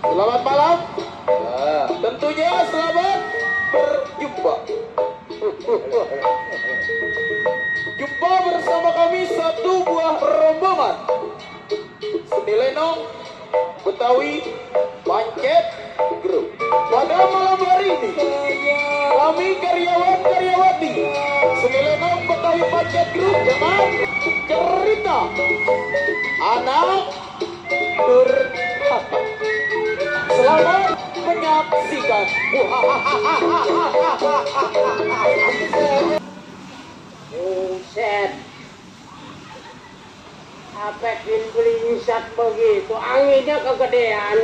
Selamat malam. Tentunya selamat berjumpa. Jumpa bersama kami satu buah rombongan Seni Lenong Betawi Pancet Group. Pada malam hari ini kami karyawan-karyawati Seni Lenong Betawi Pancet Group dengan cerita Anak Durhaka. Selamat menyaksikan. Buset, apa belingsat begitu, anginnya kegedean.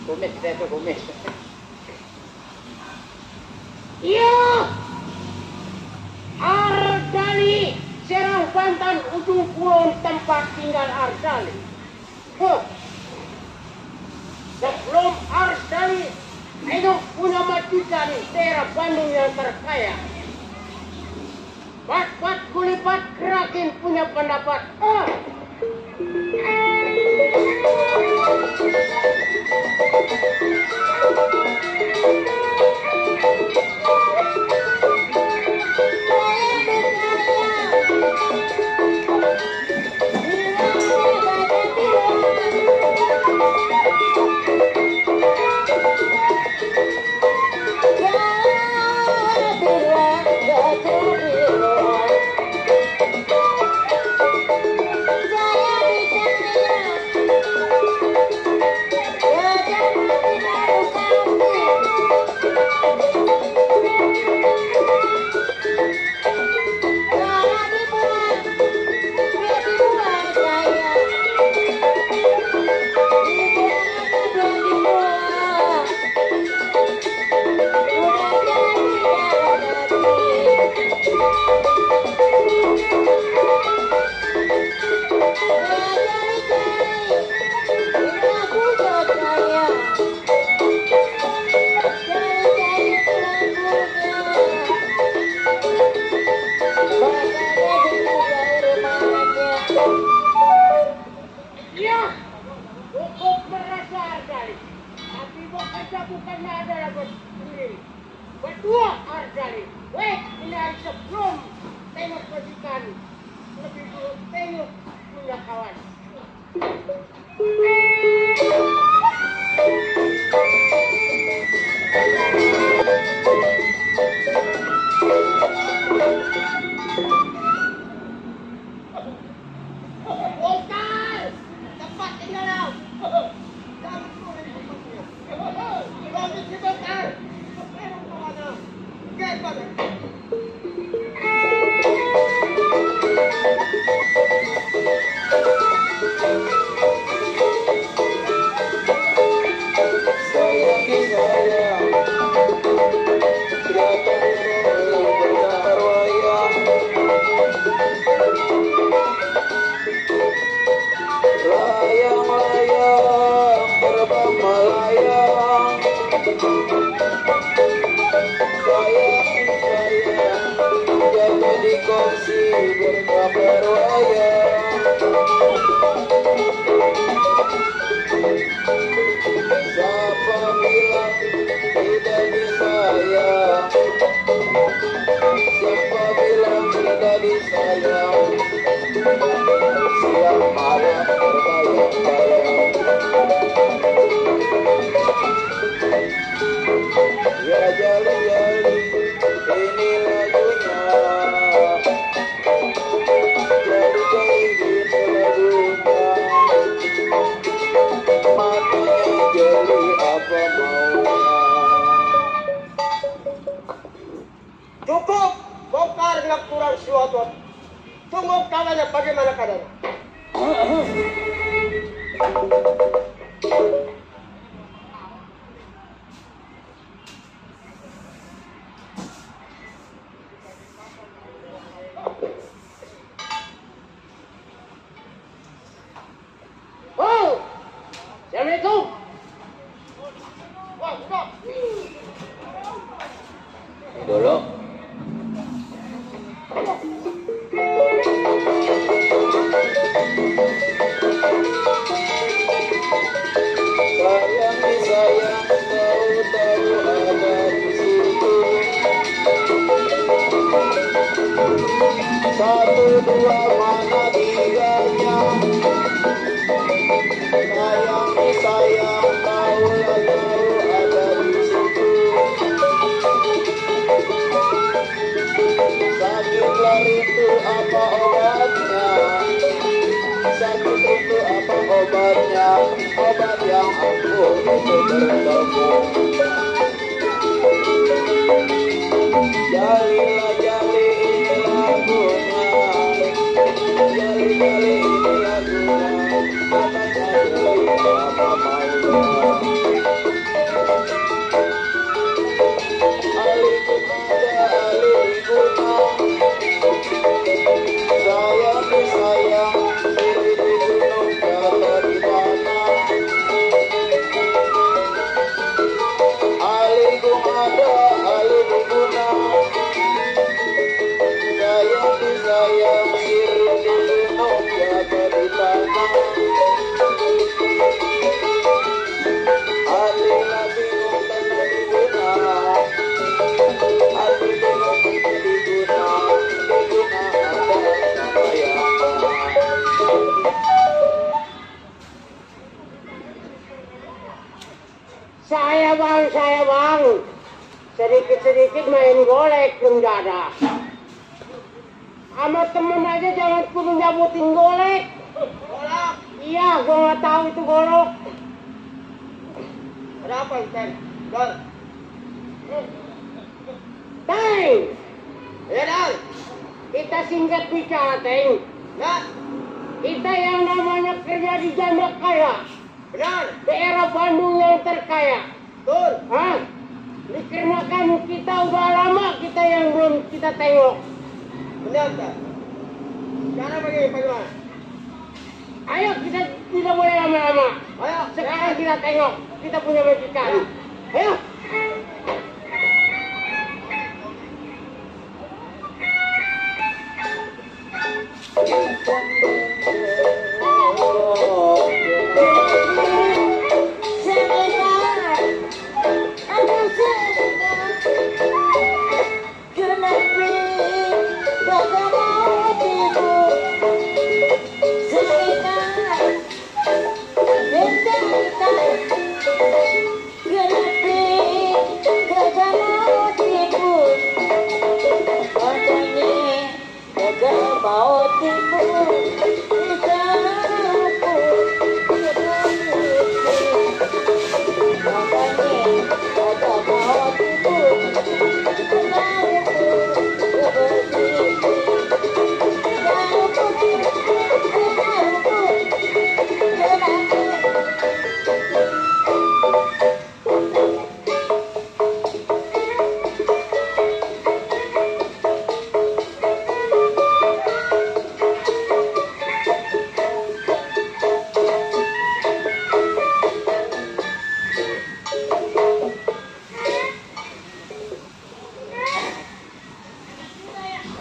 Kumis deh tuh, kumis. Iya, Ardali, Serang Banten, ujung kulon tempat tinggal Ardali. Sebelum Ardali hidup punya majikan daerah Bandung yang terkaya. Bat-bat kulipat kerakin punya pendapat. Cukup, bongkar dengan kurang suatu. Tunggu kawannya bagaimana keadaannya. Oh, Assalamualaikum. Wah, sudah. Dulu. itu bertemu. Jalilah jali ini lagunya, jali jali ini lagunya, katanya jali apa maunya. Aliku ada aliku sayang di sayang, diri di gunung kata di tanah. Aliku ada aliku guna, sayang di sayang, diri di gunung kata di tanah. Hati lah bingung tanah di guna, hati bingung di guna ada sama yang Saya bang, sedikit-sedikit main golek yang dada. Sama temen aja jangan kudu nyabutin golek. Golok. Iya, gua nggak tahu itu golok. Ada apa, Ten? Dor. Teng, Ya, Dor. kita singkat bicara, Teng. Nah, Kita yang namanya kerja di janda kaya, benar. daerah Bandung yang terkaya. Betul. Hah? Dikarenakan kita udah lama kita yang belum kita tengok. Benar, Ten. Sekarang bagaimana? Ayo kita tidak boleh lama-lama. Ayo, Sekarang kita tengok, kita punya majikan. Ayo.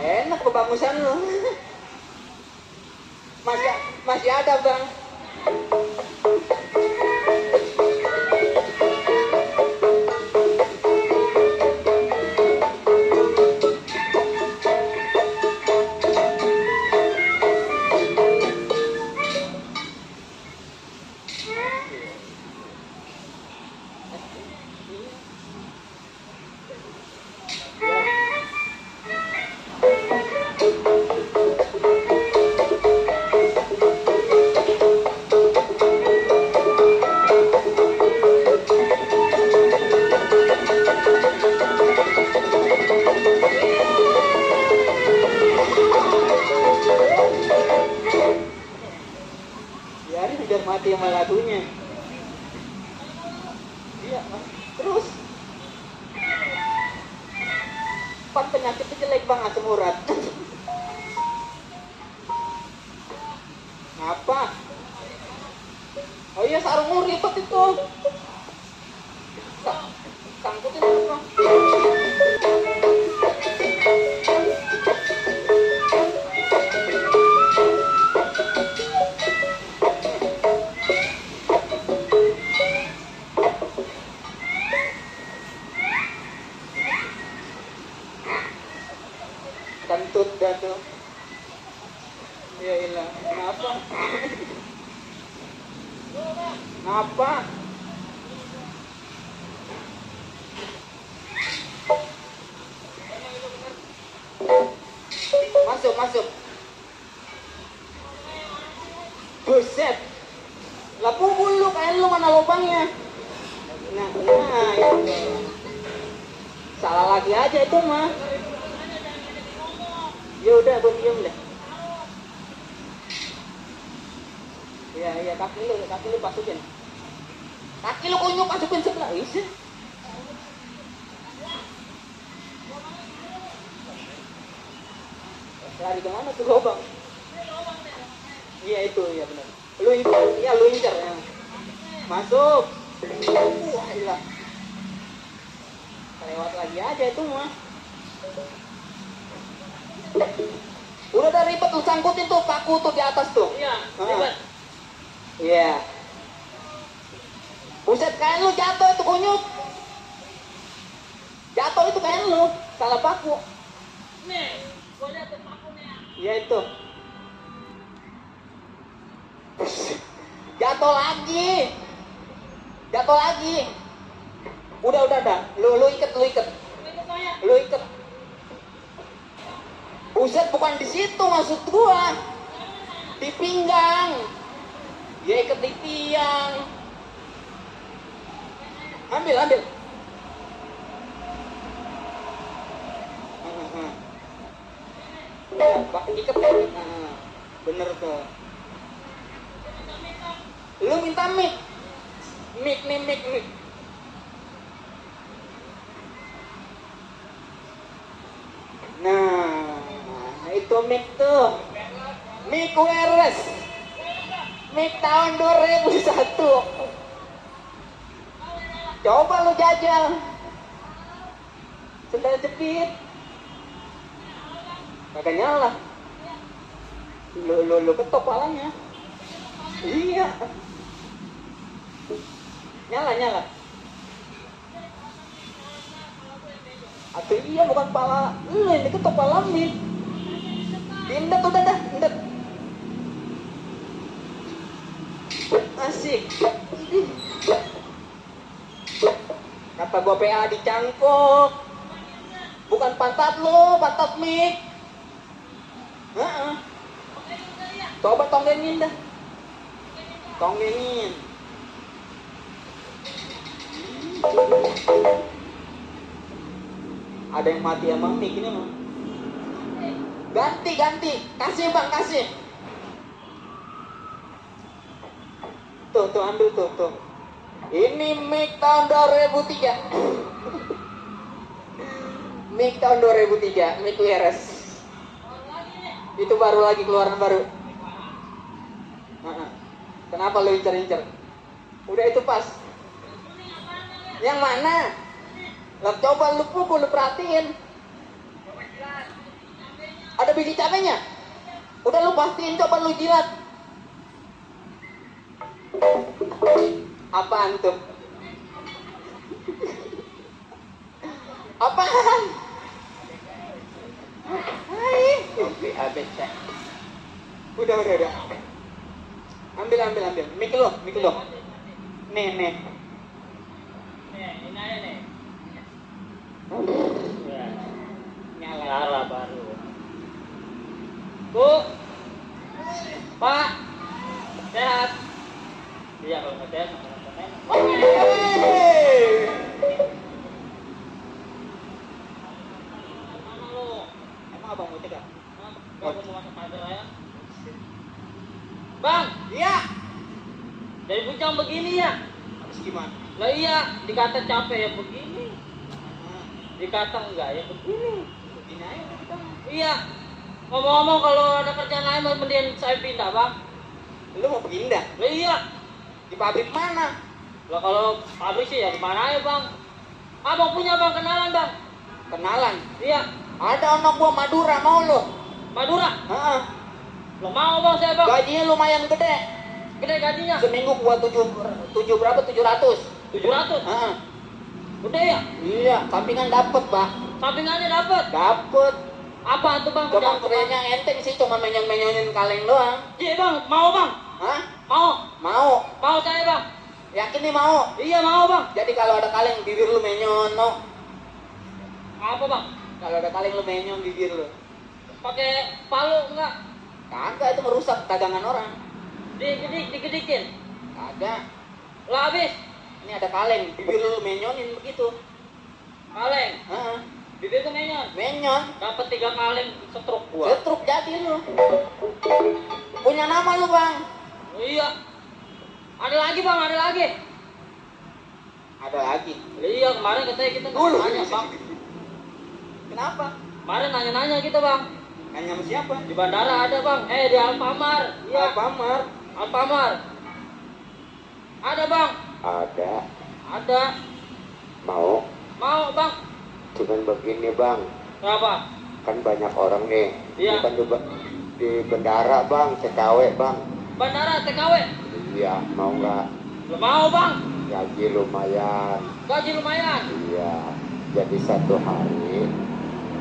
Enak kebagusan lo. Masih ada, Bang. Biarin biar mati sama lagunya. Iya, Mas. Terus pan penyakit itu jelek, Bang, asam urat. Ngapa? Oh iya, sarung ribet itu. Sangkutin apa? Kentut dah tuh. Ya ilah, kenapa? Ngapa? Masuk. Buset. Lah pukul lu, kayak lu mana lubangnya? Nah, itu. Salah lagi aja itu mah. Ya udah, gue diem deh. Iya, kaki lu masukin. Kaki lu kunyuk masukin sebelah. Isi. Lari kemana tuh lubang? Iya itu, ya benar. Lu incer ya. Masuk. Wah, gila. Lewat lagi aja itu mah. Udah ada ribet lu sangkutin tuh paku tuh di atas tuh. Iya, ribet. Iya. Buset, kain lu jatuh itu kunyuk. Jatuh itu kain lu, salah paku. Nih, gua lihat tuh paku nih. Iya itu. Jatuh lagi. Udah. Lu ikat. Lu ikat. Buset, bukan di situ maksud gua. Di pinggang. Ya ikat di tiang. Ambil. Ikat. Bener tuh. Lu minta mic. Mic. Nah, itu mic tuh. Mic wireless. Mic tahun 2001. Coba lu jajal. Sendal jepit. Kagak nyala. Lu ketok palanya. Iya. Nyala. Atau iya bukan pala. Ini ketok pala mic. Indet udah dah. Asik. Kata gua PA dicangkok. Bukan pantat lo, pantat mic. Coba tonggengin dah. Tonggengin. Ada yang mati sama mic ini mah. Ganti. Kasih bang, kasih. Tuh, ambil tuh. Ini mic tahun 2003. Mic tahun 2003, mic wireless. Itu keluaran baru. Kenapa lu incer? Udah itu pas. Yang mana? Lah coba lu pukul, lu perhatiin. Ada biji cabenya? Udah lu pastiin, coba lu jilat. Apaan tuh? Apaan? Hai. Oke, habis. Udah. Ambil. Mik lo. Nih. Nih, ini aja nih. Nyala baru. Bu. Pak. Sehat. Iya, kalau nggak sehat. Emang abang mau cek? Bang, Iya. dari bujang begini ya? Habis gimana? Lah iya, dikata capek ya begini. Dikata enggak ya begini. Begini aja kita. Iya. Ngomong-ngomong kalau ada kerjaan lain mending saya pindah, Bang. Lu mau pindah? Lah iya. Di pabrik mana? Lah kalau pabrik sih ya di mana aja, Bang. Abang punya Bang kenalan, Bang. Kenalan. Iya. Ada anak gua Madura, mau lu? Madura. Heeh. Lo mau Bang saya, Bang. Gajinya lumayan gede. Gede gajinya. Seminggu gua 7 berapa? 700. 700. Heeh. Gede ya? Iya, sampingan dapet, Pak. Sampingannya dapat. Dapet. Apa tuh, Bang? Cuma Kerjaan kerjanya enteng sih, cuma menyon-menyonin kaleng doang. Iya, Bang. Mau, Bang. Hah? Mau Mau. saya, Bang. Yakin nih mau? Iya, mau, Bang. Jadi kalau ada kaleng bibir lu menyon, no. Apa, Bang? Kalau ada kaleng lu menyon bibir lu. Pakai palu enggak? Kagak, itu merusak dagangan orang. Digedikin. Kagak. Lah habis. Ini ada kaleng, bibir lu menyonin begitu. Kaleng. Heeh. Bibirku menyon. Menyon. Dapat 3 kaleng setruk gua. Setruk jadi lu. Punya nama lu, Bang. Iya. Ada lagi bang, ada lagi. Ada lagi. Iya kemarin katanya kita nanya bang. Kenapa? Kemarin nanya-nanya kita bang. Nanya sama siapa? Di bandara ada bang. Di Alfamart. Iya. Alfamart. Alfamart. Ada bang. Ada. Ada. Mau? Mau bang. Cuman begini bang, Kenapa? kan banyak orang nih. Iya. Bukan di bandara bang, TKW bang. Bandara TKW. Iya, mau nggak? Belum mau bang. Gaji lumayan. Gaji lumayan. Iya, jadi 1 hari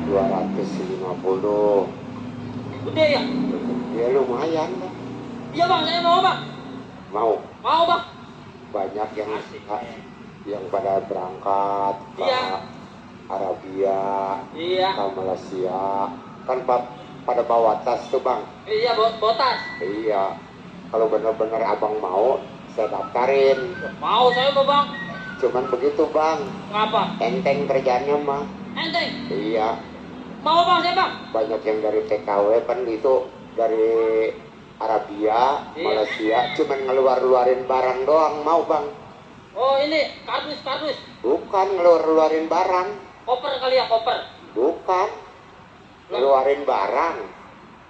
250. Gede ya? Ya lumayan bang. Iya bang, saya mau bang. Mau? Mau bang. Banyak yang Asik. yang pada berangkat ke Iya. Arabia, Iya. ke Malaysia, kan pada bawa tas tuh bang. Iya botas. Iya, kalau benar-benar abang mau, saya daftarin. Mau saya mau bang. Cuman begitu bang, Ngapa? enteng kerjanya mah. Enteng. Iya, Mau bang saya bang. banyak yang dari TKW kan itu dari Arabia, Iya. Malaysia, cuman ngeluarin barang doang. Mau bang? Oh ini kardus. Bukan ngeluarin barang, Koper kali ya koper. bukan ngeluarin barang,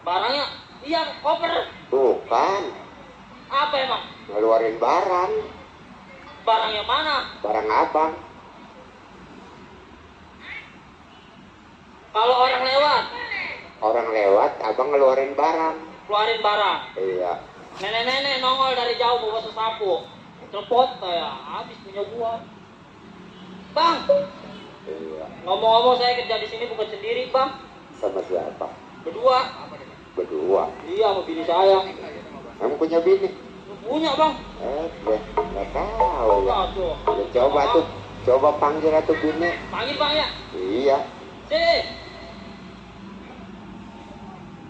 Barangnya. Iya koper. bukan Apa emang? ngeluarin barang, Barang yang mana? barang abang. Kalau orang lewat, Abang ngeluarin barang. keluarin barang. Iya. Nenek-nenek nongol dari jauh bawa sesapu. Cepot ya, habis punya gua. Bang, Iya. ngomong-ngomong saya kerja di sini bukan sendiri bang. Sama siapa? Berdua. Berdua. Iya sama bini saya. Kamu punya bini? Punya bang. Nggak tahu ya. Nah, tuh. Ya, coba tuh, coba panggil atuh bini. Panggil bang ya. Iya. Sini.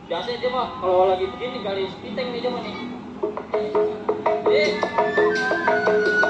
Biasa dia mah kalau lagi begini garis piteng nih dia mah nih. Nah.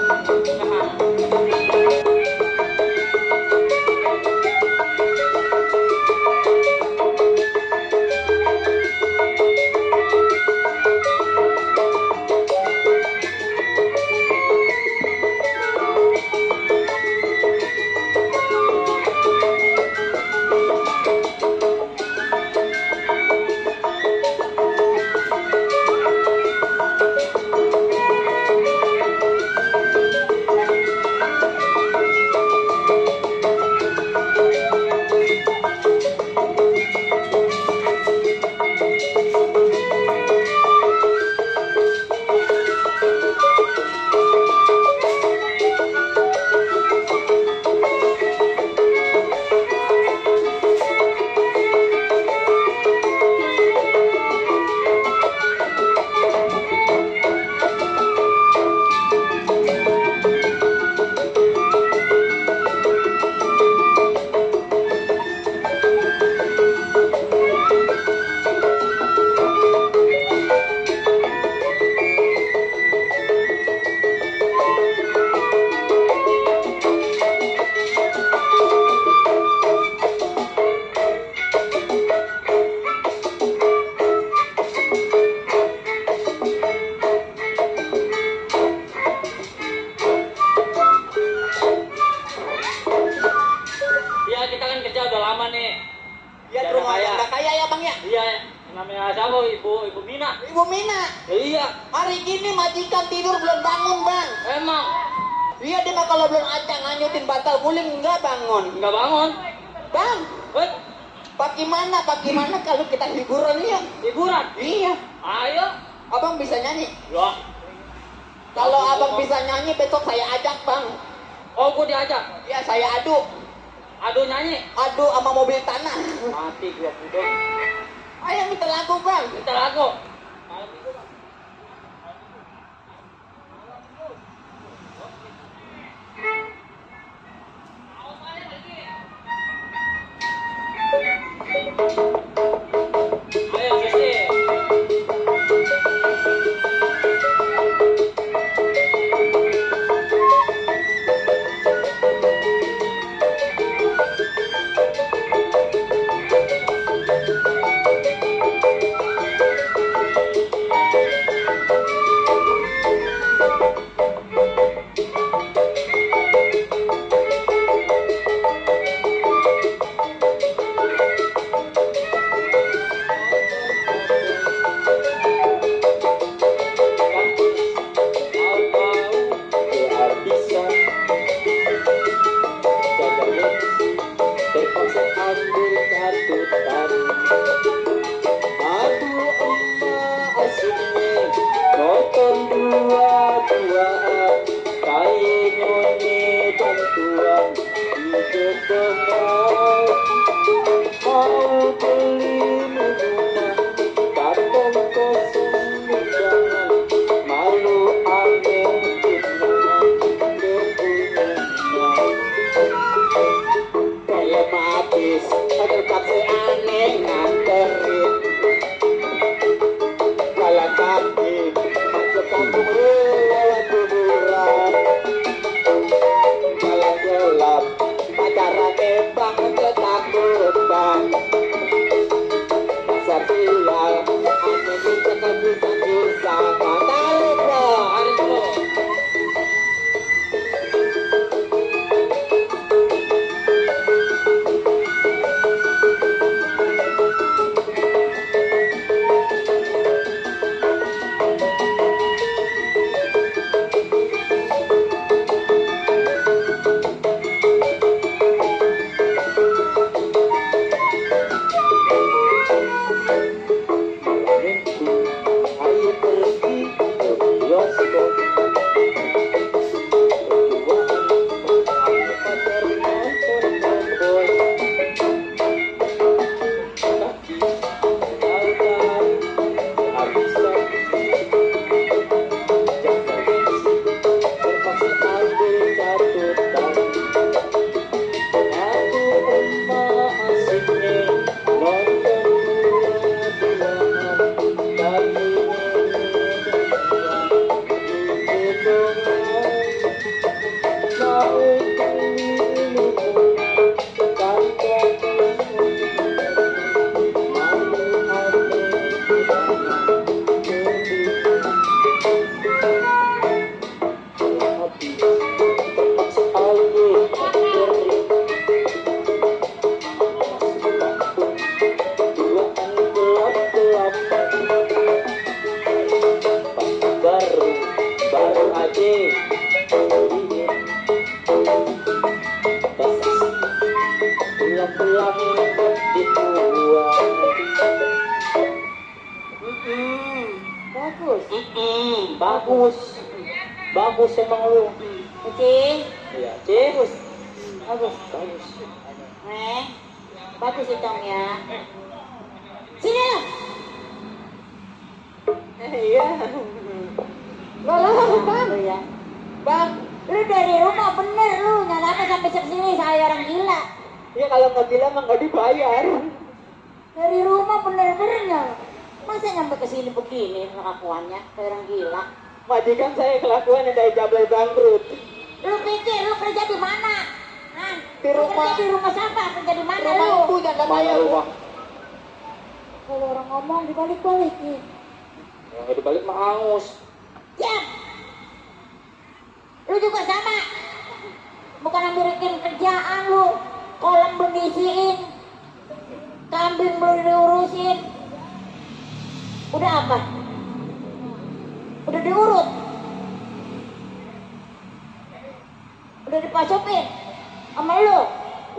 Ibu Mina. Iya. Hari gini majikan tidur belum bangun bang. Emang. Iya dia mah kalau belum acang nganyutin bantal guling enggak bangun. Nggak bangun. Bang, Woi, bagaimana kalau kita hiburan ya? hiburan. Iya. Ayo. Abang bisa nyanyi. Loh. Kalau abang bisa nyanyi besok saya ajak bang. Oh, gua diajak. Iya saya adu. Aduh nyanyi. Adu sama mobil tanah. Mati gua udah. Ayo minta lagu bang. Kita lagu. Ayo Jesse. C. Tulang-tulang dibuang. Bagus. Bagus. Bagus emang lu. Kucing. Iya, C. Bagus. Bagus. Bagus hitam ya. Sini lo. Iya. Lo bang. Ya. Bang, lu dari rumah bener lu nyala sampai sini saya orang gila. Ya kalau nggak gila mah nggak dibayar. Dari rumah bener-bener. Masa nyampe ke sini begini kelakuannya kayak orang gila. Majikan saya kelakuan yang dari Jablay bangkrut. Lu pikir lu kerja di mana? Hah? Di rumah. Kerja di rumah siapa? Kerja di mana Rumah lu? ibu jangan Mana bayar. rumah? Kalau orang ngomong dibalik-balikin. Yang dibalik mah hangus. Siap. Lu juga sama. Bukan ambilin kerjaan lu. Kolam belum diisiin. Kambing belum diurusin. Udah apa? Udah diurut. Udah dipasupin. Sama lu.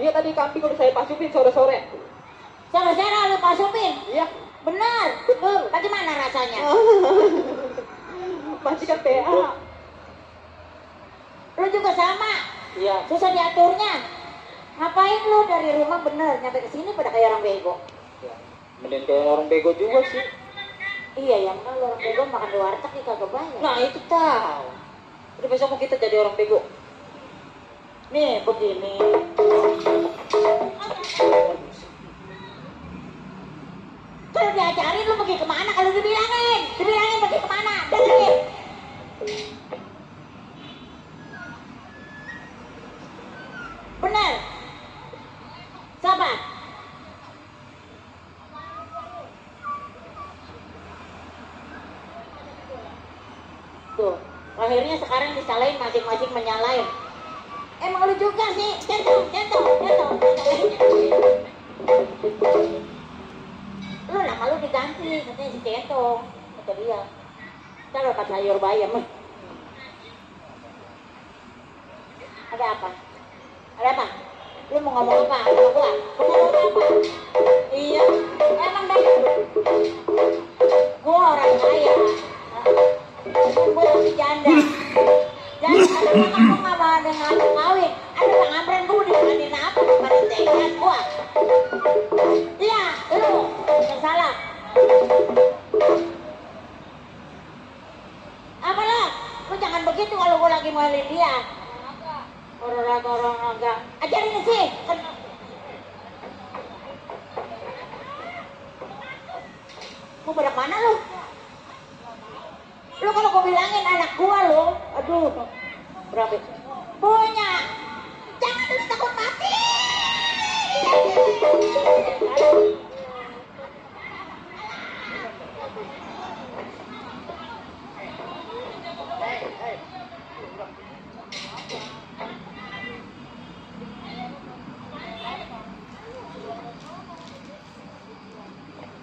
Iya tadi kambing udah saya pasupin sore-sore. Sama-sama lu pasupin. Iya. Benar. Betul. Bagaimana rasanya? Majikan PA. Lu juga sama. Iya. Susah diaturnya. Ngapain lu dari rumah bener nyampe ke sini pada kayak orang bego? Ya, mending kayak orang bego juga sih. Iya ya, kalau orang bego makan di warteg nih kagak banyak. Nah itu tahu. Udah besok mau kita jadi orang bego. Nih begini. Kalau diajarin lu pergi kemana? Kalau dibilangin pergi kemana? Dengerin. Bener. Sabar. Tuh, akhirnya sekarang disalahin masing-masing menyalahin. Emang lu juga sih, jatuh. Lu nama lu diganti, katanya si Centong. Kata dia. Ntar dapat sayur bayam. Ada apa? Ada apa? Lu mau ngomong apa? Sama gua? Mau ngomong apa? Iya, emang dah. Gua orang kaya. Gua masih janda. Dan kadang-kadang gua nggak mau ada ngajak kawin. Ada yang ngamren gua dibandingin apa? Dibanding tekan gua. Iya, lu yang salah. Apa lo? Lu jangan begitu kalau gua lagi ngomelin dia. Orang agak ajarin sih. Mau berak mana lu? Lu kalau gua bilangin anak gua lu, aduh, berapa? Punya. Jangan lu takut mati.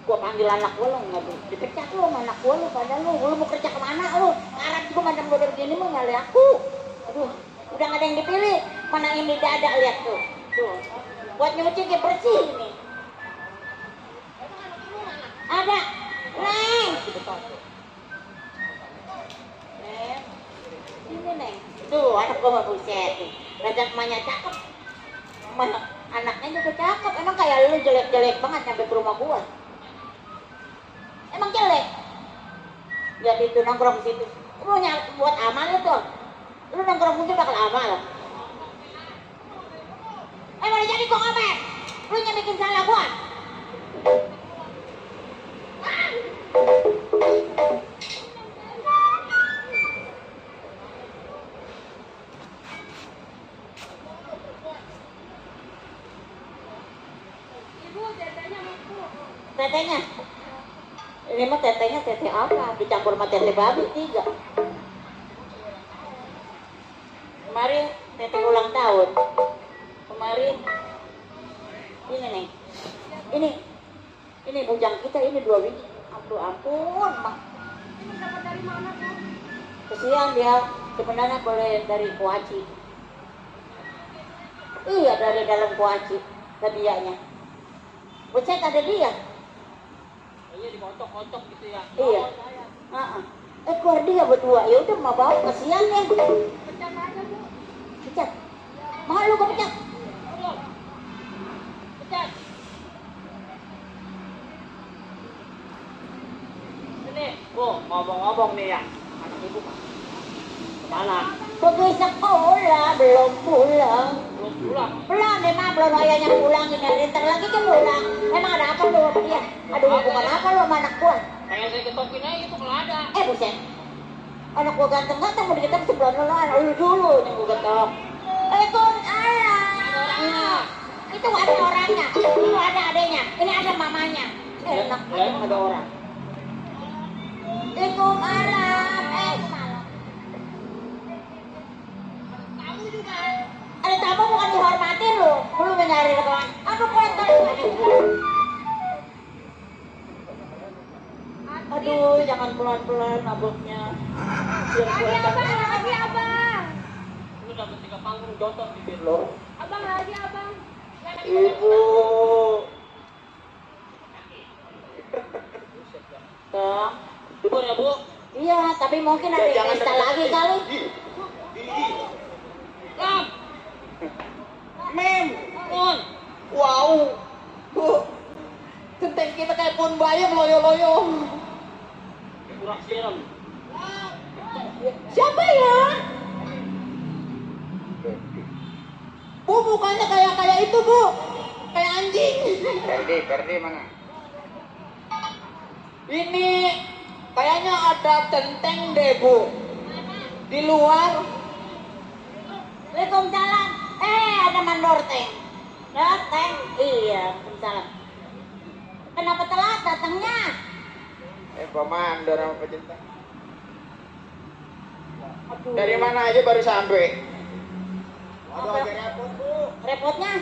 Gua panggil anak gua lu nggak dipecat lu sama anak gua lu padahal lu mau kerja kemana lu? Sekarang juga macam gua begini mah nyali aku. Aduh, udah nggak ada yang dipilih. Mana ini dada lihat tuh. Tuh, buat nyuci kayak bersih ini. Ada, Neng. Neng, ini Neng. Tuh anak gua mah buset. Raja emaknya cakep. Anaknya juga cakep. Emang kayak lu jelek-jelek banget sampai ke rumah gua. Emang jelek? Lihat itu nongkrong situ. Lu buat amal itu. Lu nongkrong mungkin bakal amal. Mana jadi gua ngomel? Lu yang bikin salah gua. Tetenya? Ini mah tetenya tete apa? Dicampur sama tete babi 3. Kemarin tete ulang tahun. Kemarin ini nih. Ini bujang kita ini 2 biji. Ampun, Mak. Ini dapat dari mana tuh? Kesian dia. Sebenarnya boleh dari kuaci. Iya, dari dalam kuaci hadiahnya. Buset ada dia. Iya dikocok-kocok gitu ya. Iya. Keluar dia berdua. Ya udah mau bawa kasihan ya. Pecat aja Bu. Pecat. Malu kok pecat. Pecat. Ini, Bu, ngomong-ngomong nih ya. Anak ibu kemana? Pergi sekolah belum pulang. Belum pulang. Pulang memang belum ayahnya pulang ini. Ntar lagi kan pulang. Emang ada apa lu sama dia? Ada hubungan apa lu sama anak gua? Kayak saya ketokin aja itu kalau ada. Buset. Anak gua ganteng-ganteng mau diketok sebelah lu dulu yang gua ketok. Kon Allah. Itu ada orangnya. Itu ada adanya. Ini ada mamanya. Enak aja ada orang. Waalaikumsalam. Malam. Kamu juga. Ada tamu bukan dihormati lu. Lu nyari rekan. Aduh kotor. Aduh, jangan pelan-pelan mabuknya. Lagi abang, lagi abang. Lu dapat 3 panggung jotot bibir lo. Abang lagi abang. Ibu. Tuh. Libur ya, Bu? Iya, tapi mungkin ada yang pesta lagi kali. Lam. Mem. Pun. Wow. Bu. Centeng kita kayak pohon bayam loyo-loyo. Kurang siram. Siapa ya? Bu, bukannya kayak itu, Bu. Kayak anjing. Ferdi mana? Ini kayaknya ada centeng deh, Bu. Di luar. Waalaikumsalam. Ada mandor teng. Dateng. Iya, waalaikumsalam. Kenapa telat datangnya? Komandor sama pecinta. Aduh. Dari mana aja baru sampai? Waduh, agak repot, Bu. Repotnya?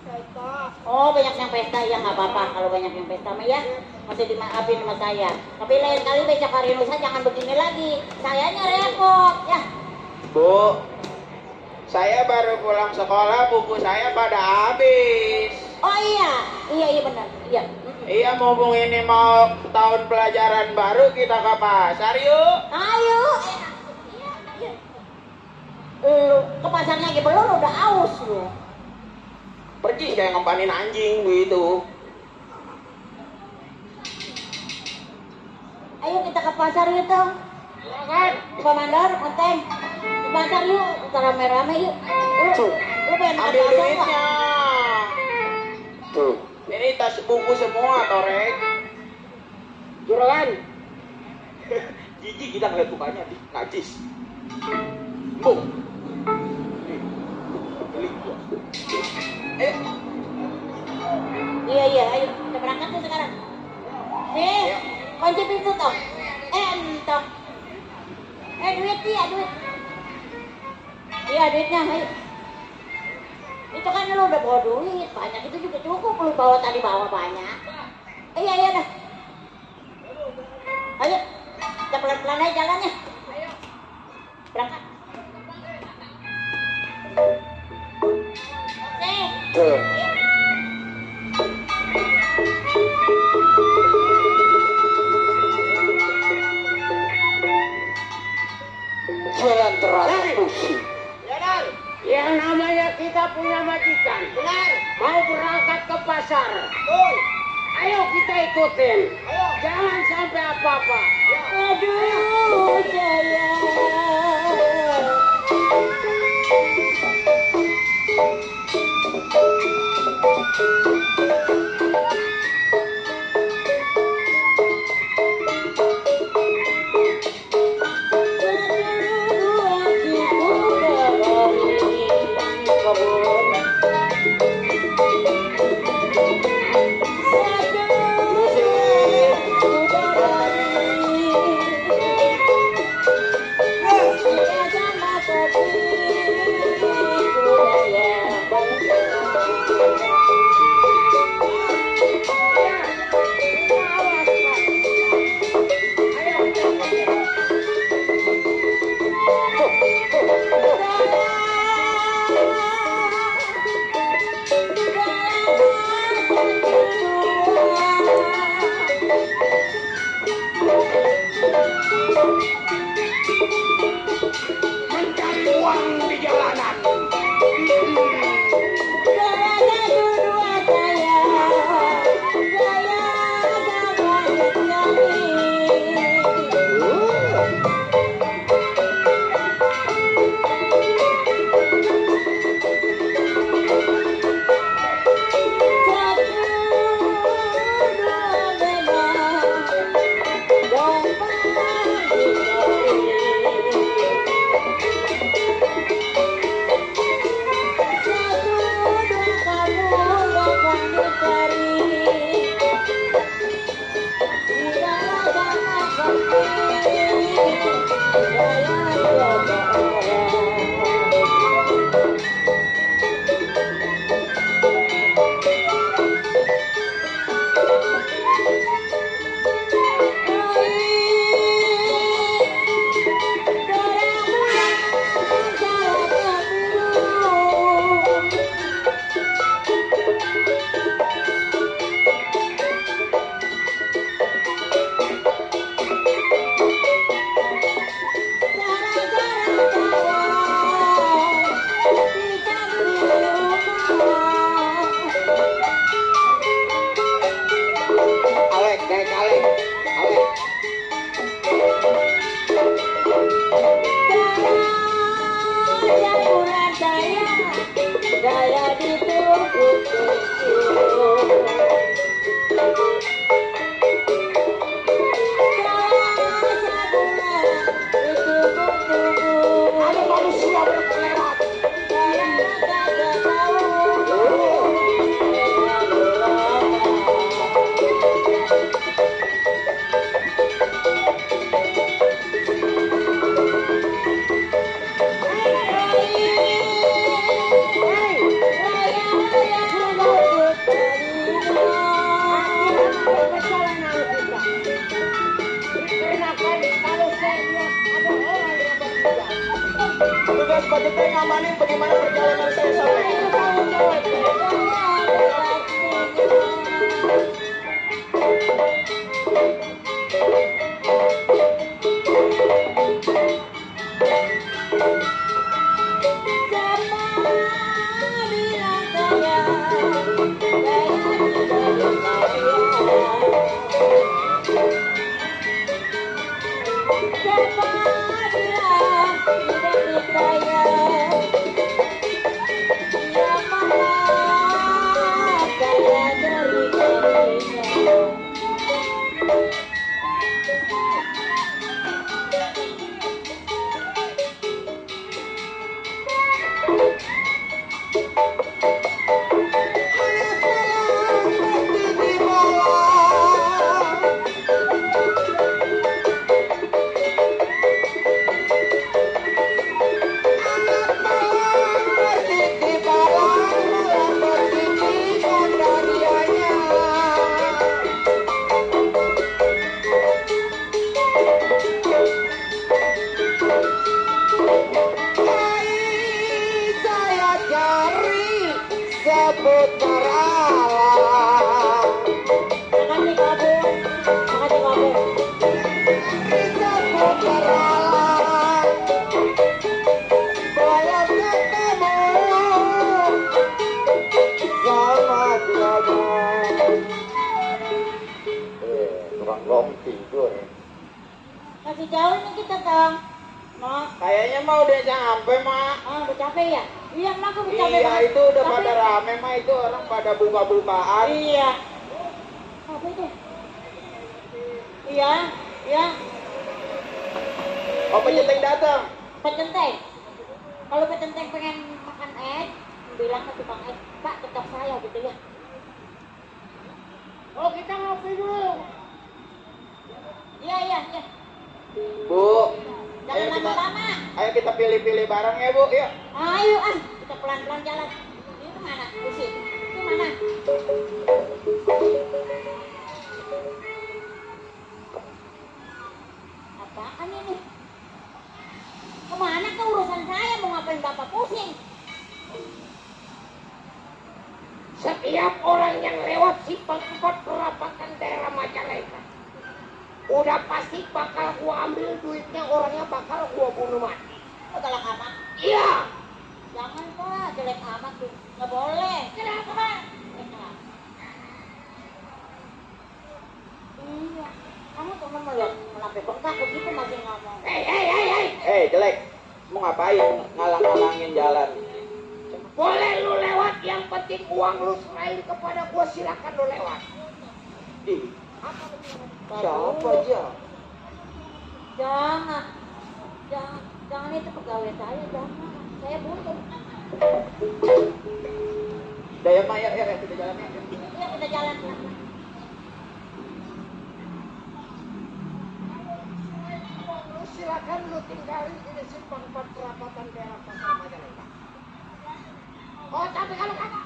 Pesta. Oh, banyak yang pesta ya nggak apa-apa kalau banyak yang pesta mah ya masih dimaafin sama saya. Tapi lain kali besok hari lusa jangan begini lagi. Sayanya repot ya. Bu, saya baru pulang sekolah, buku saya pada habis. Oh iya benar. Iya. Iya, mumpung ini mau tahun pelajaran baru, kita ke pasar yuk. Ayo. Iya. Lu ke pasarnya lagi belum udah aus lu. Pergi kayak ngempanin anjing begitu. Ayo kita ke pasar gitu. Silakan. Komandor, Onteng. Ke pasar yuk, kita rame-rame yuk. Lu pengen ke Ambil pasar duitnya. nggak? Tuh. Ini tas buku semua, Torek. Juragan. Jijik kita ngeliat mukanya, najis. Bu. Beli gua. Iya, ayo kita berangkat tuh sekarang. Kunci pintu toh. Entong. Duit. Iya, duitnya, ayo. Itu kan lu udah bawa duit, banyak itu juga cukup, lu bawa tadi bawa banyak. Iya dah. Ayo, kita pelan-pelan aja jalannya. Ayo. Berangkat. Oke. Jalan terasa pusing. Ya, Dan. Yang namanya kita punya majikan. Benar. Mau berangkat ke pasar. Betul. Ayo kita ikutin. Ayo. Jangan sampai apa-apa. Aduh, sayang. Mencari uang di jalanan. Tugas Pak Jete ngamanin bagaimana perjalanan saya sampai ke seputar alam. Makasih kabur. Makasih kabur. Seputar alam. Belum ketemu sama tiada. Tukang long tidur. Masih jauh nih kita, Tang. Mak. Kayaknya mau udah sampai, Mak. Ah, udah capek ya? Iya, Mak, aku udah capek. Iya, Mak. itu udah Capek. pada rame, Mak. Itu orang pada buka-bukaan. Iya. Apa itu? Iya, iya. Oh, penyeteng datang. Petenteng. Kalau petenteng pengen makan es, bilang ke tukang es, Pak, tetap saya gitu ya. Oh, kita ngopi dulu. Iya, iya, iya. Bu, Jangan lama-lama. ayo kita pilih-pilih barang ya, Bu. Yuk. Ayo, kita pelan-pelan jalan. Ini kemana? Ke situ. Itu mana? Apaan ini? Kemana kau urus ngapain Bapak pusing? Setiap orang yang lewat simpang 4 perapatan daerah Majalengka, udah pasti bakal gua ambil duitnya, orangnya bakal gua bunuh mati. Oh, galak amat. Iya. Jangan Pak, jelek amat tuh. Nggak boleh. Kenapa Pak? Iya. Kamu temen melihat kenapa bengkak begitu masih ngomong. Hei jelek, mau ngapain ngalang-ngalangin jalan? Boleh lu lewat, yang penting uang lu serahin kepada gua, silakan lu lewat. Ih, siapa aja? Jangan. Jangan itu pegawai saya, jangan. Saya butuh. Daya maya ya kita jalan ya. Iya, kita jalan. Lu silakan lu tinggalin di simpang 4 perapatan daerah Pasar Majalengka. Oh, tapi kalau kagak,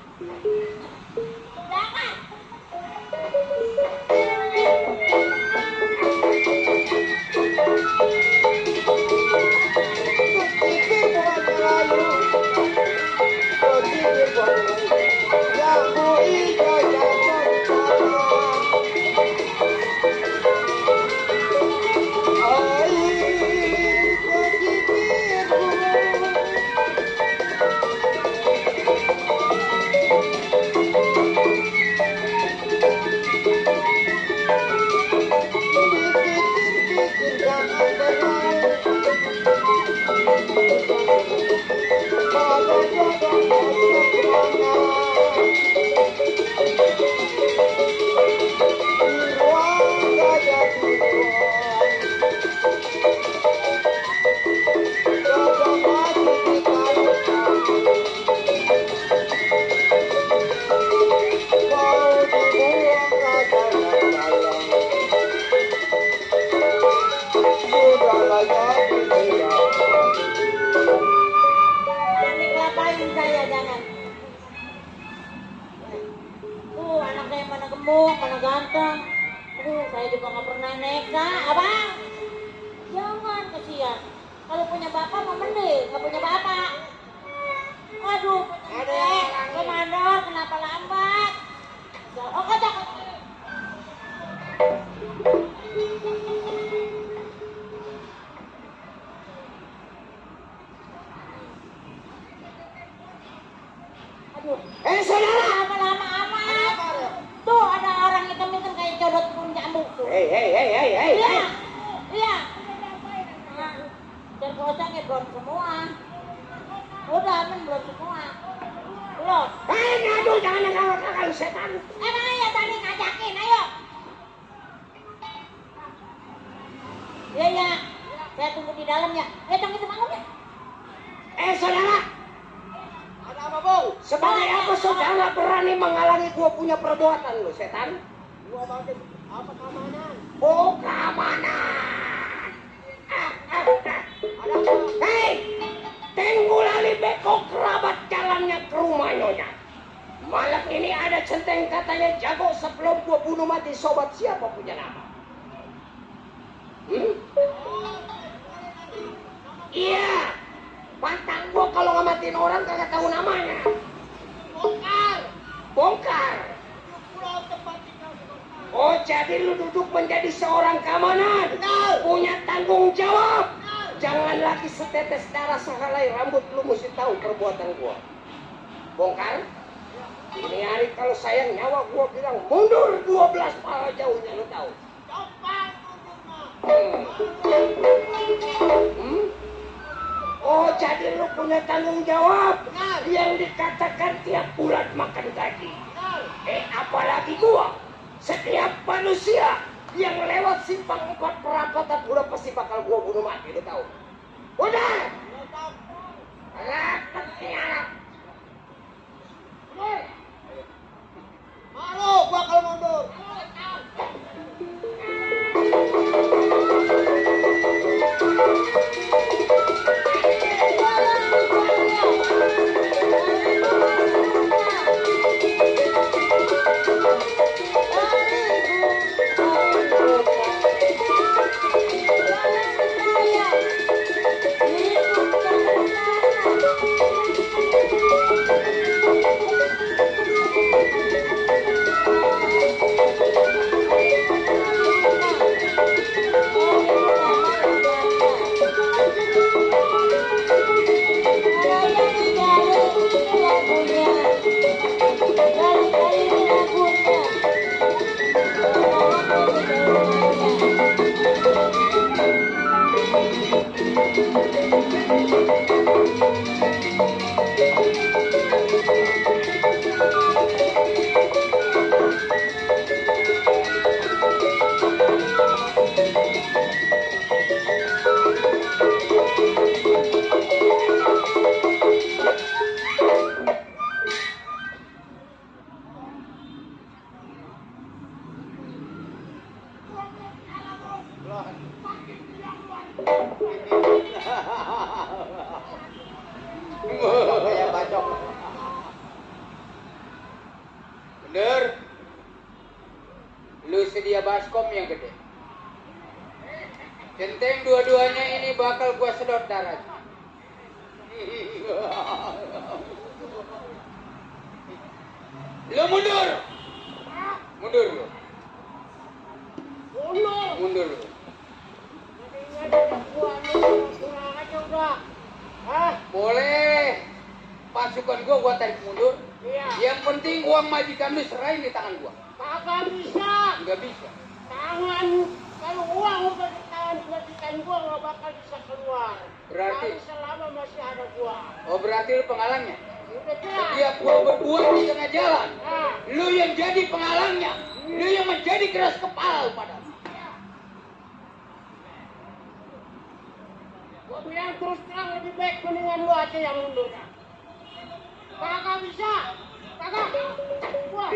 Jangan. Jangan dikelapain saya, jangan. Tuh, anak saya mana gemuk, mana ganteng. Aduh, saya juga nggak pernah neka, abang. Jangan, kasihan. Kalau punya bapak mah mending, nggak punya bapak. Aduh, komandor, kenapa lambat? Oh, kocok. Aduh, saudara. lama-lama amat. Tuh, ada orang hitam-hitam kayak codot pun nyamuk tuh. Hei. Iya. Nah, dan kocoknya belum semua. Udah, aman belum semua. Belum. Hei, ngadu, jangan ngawak-ngawak lu setan. Emang iya tadi ngajakin, ayo. Iya. Saya tunggu di dalam ya. Dong itu bangun ya. Saudara. Ada apa, Bung? Sebagai apa saudara berani menghalangi gua punya perbuatan lu, setan? Gua pakai apa keamanan? Oh, keamanan. Ada apa? Hei, tenggulali beko kerabat jalannya ke rumah nyonya. Malam ini ada centeng katanya jago, sebelum gua bunuh mati sobat siapa punya nama? Iya, pantang gua kalau ngamatin orang kagak tahu namanya. Bongkar. Oh, jadi lu duduk menjadi seorang keamanan. Punya tanggung jawab. Jangan lagi setetes darah sehelai rambut, lu mesti tahu perbuatan gua. Bongkar. Ini hari kalau sayang nyawa gua bilang mundur 12 pala jauhnya, lu tahu. Oh, jadi lu punya tanggung jawab. Yang dikatakan tiap bulan makan gaji. Apalagi gua. Setiap manusia yang lewat simpang 4 perapatan udah pasti bakal gua bunuh mati, lu tahu. Udah. Rapat nih anak. Malu, gua kalau mundur. Itu baskom yang gede. Centeng dua-duanya ini bakal gua sedot darah. Lu mundur. Mundur lu. Mundur lu. Boleh. Pasukan gua tarik mundur. Yang penting uang majikan lu serahin di tangan gua. Kagak bisa. Enggak bisa. Tangan, kalau uang udah di tangan majikan gua nggak bakal bisa keluar. Berarti Tapi selama masih ada gua. oh berarti lu penghalangnya. Udah jelas. Setiap gua berbuat di tengah jalan, Nah, lu yang jadi penghalangnya. Lu yang menjadi keras kepala padamu. gua bilang terus terang lebih baik mendingan lu aja yang mundur. Kagak bisa. Kagak. Wah.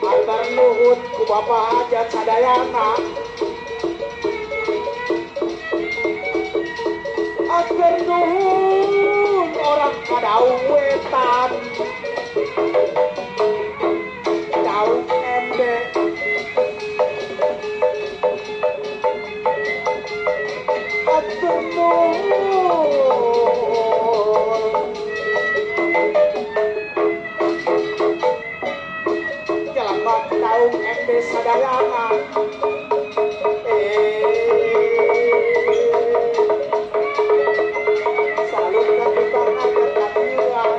Antar nuhun ku Bapak Hajat sadayana. Antar nuhun orang kadaung wetan. Daung embe. Antar nuhun. Daung embe sadayana. Salut ka tukang angkat katiran.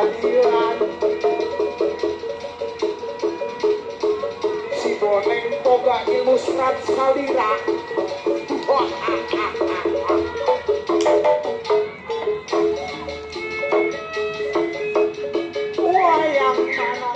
sekalian. Si boneng boga ilmu serat salira. Wayang mana?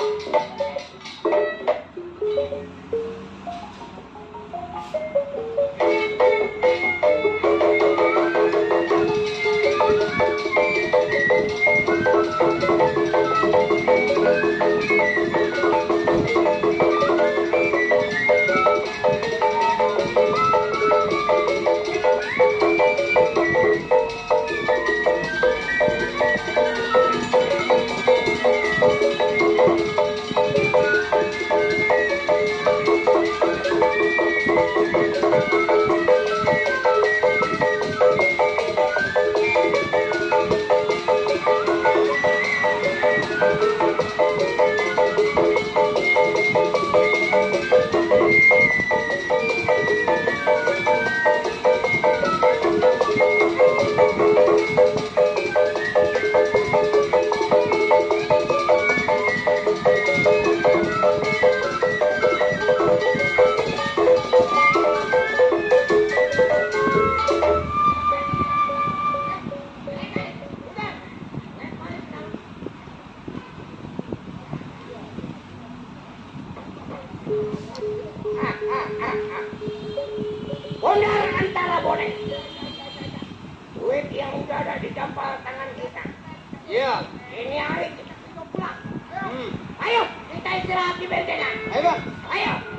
Bondar antara boneng. Duit yang udah ada di dampal tangan kita. Iya. Ini hari kita pulang. Ayo, kita istirahat di bentenan. Ayo bang. Ayo.